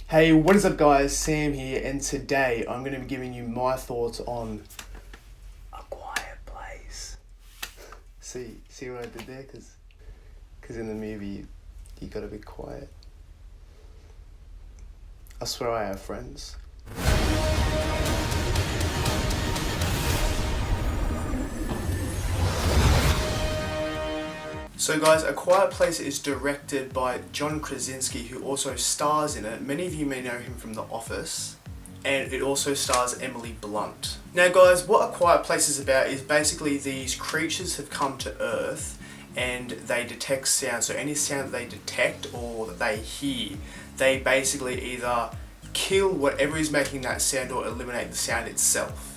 Hey, what is up guys, Sam here, and today I'm going to be giving you my thoughts on A Quiet Place. See what I did there? Because in the movie you gotta be quiet. I swear I have friends. So guys, A Quiet Place is directed by John Krasinski, who also stars in it. Many of you may know him from The Office, and it also stars Emily Blunt. Now guys, what A Quiet Place is about is basically these creatures have come to Earth and they detect sound. So any sound that they detect or that they hear, they basically either kill whatever is making that sound or eliminate the sound itself.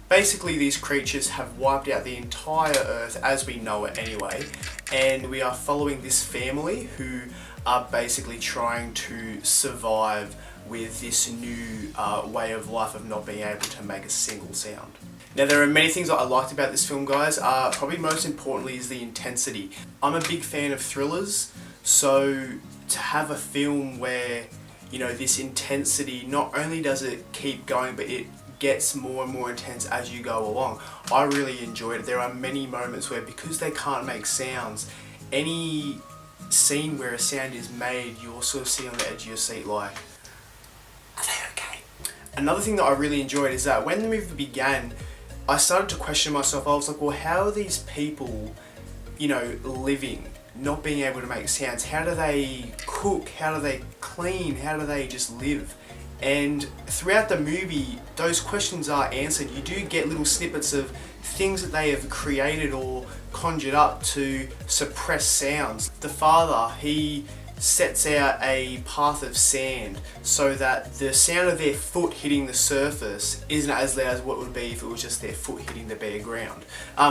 Basically, these creatures have wiped out the entire Earth as we know it anyway, and we are following this family who are basically trying to survive with this new way of life of not being able to make a single sound. Now, there are many things that I liked about this film, guys. Probably most importantly is the intensity. I'm a big fan of thrillers, so to have a film where, you know, this intensity, not only does it keep going, but it gets more and more intense as you go along. I really enjoyed it. There are many moments where, because they can't make sounds, any scene where a sound is made, you'll sort of see on the edge of your seat like, are they okay? Another thing that I really enjoyed is that when the movie began, I started to question myself. I was like, well, how are these people, you know, living, not being able to make sounds? How do they cook? How do they clean? How do they just live? And throughout the movie, those questions are answered. You do get little snippets of things that they have created or conjured up to suppress sounds. The father, he sets out a path of sand so that the sound of their foot hitting the surface isn't as loud as what it would be if it was just their foot hitting the bare ground,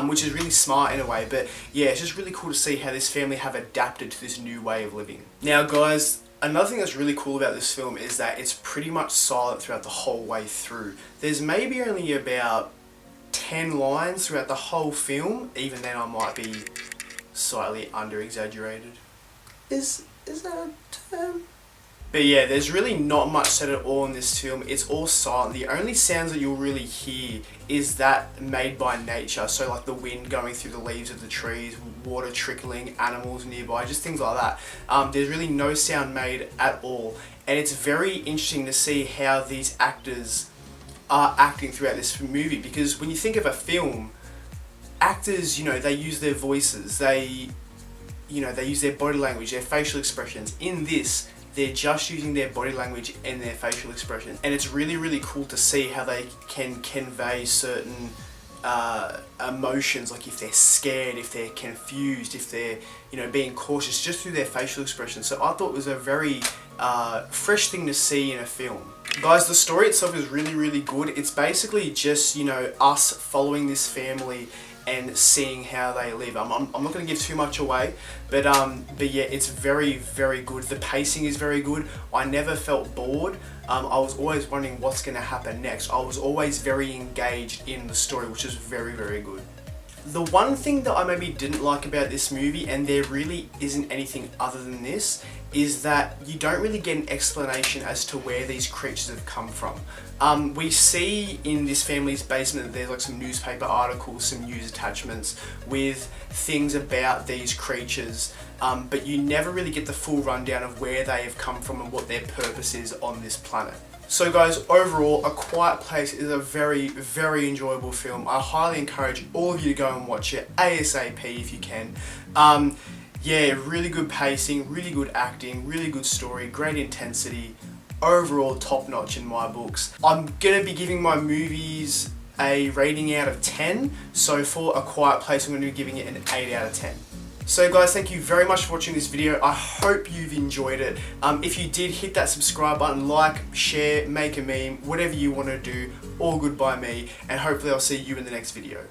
which is really smart in a way. But yeah, it's just really cool to see how this family have adapted to this new way of living. Now guys, another thing that's really cool about this film is that it's pretty much silent throughout the whole way through. There's maybe only about 10 lines throughout the whole film. Even then I might be slightly under-exaggerated. Is that a term? But yeah, there's really not much said at all in this film. It's all silent. The only sounds that you'll really hear is that made by nature. So like the wind going through the leaves of the trees, water trickling, animals nearby, just things like that. There's really no sound made at all. And it's very interesting to see how these actors are acting throughout this movie. Because when you think of a film, actors, you know, they use their voices, they use their body language, their facial expressions. In this, they're just using their body language and their facial expression. And it's really, really cool to see how they can convey certain emotions, like if they're scared, if they're confused, if they're, you know, being cautious, just through their facial expression. So I thought it was a very fresh thing to see in a film. Guys, the story itself is really, really good. It's basically just, you know, us following this family and seeing how they live. I'm not going to give too much away, but yeah, it's very, very good. The pacing is very good. I never felt bored. I was always wondering what's going to happen next. I was always very engaged in the story, which is very, very good. The one thing that I maybe didn't like about this movie, and there really isn't anything other than this, is that you don't really get an explanation as to where these creatures have come from. We see in this family's basement that there's like some newspaper articles, some news attachments with things about these creatures, but you never really get the full rundown of where they have come from and what their purpose is on this planet. So guys, overall, A Quiet Place is a very, very enjoyable film. I highly encourage all of you to go and watch it ASAP if you can. Yeah, really good pacing, really good acting, really good story, great intensity. Overall, top notch in my books. I'm gonna be giving my movies a rating out of 10. So for A Quiet Place, I'm gonna be giving it an 8 out of 10. So guys, thank you very much for watching this video. I hope you've enjoyed it. If you did, hit that subscribe button, like, share, make a meme, whatever you want to do, all good by me, and hopefully I'll see you in the next video.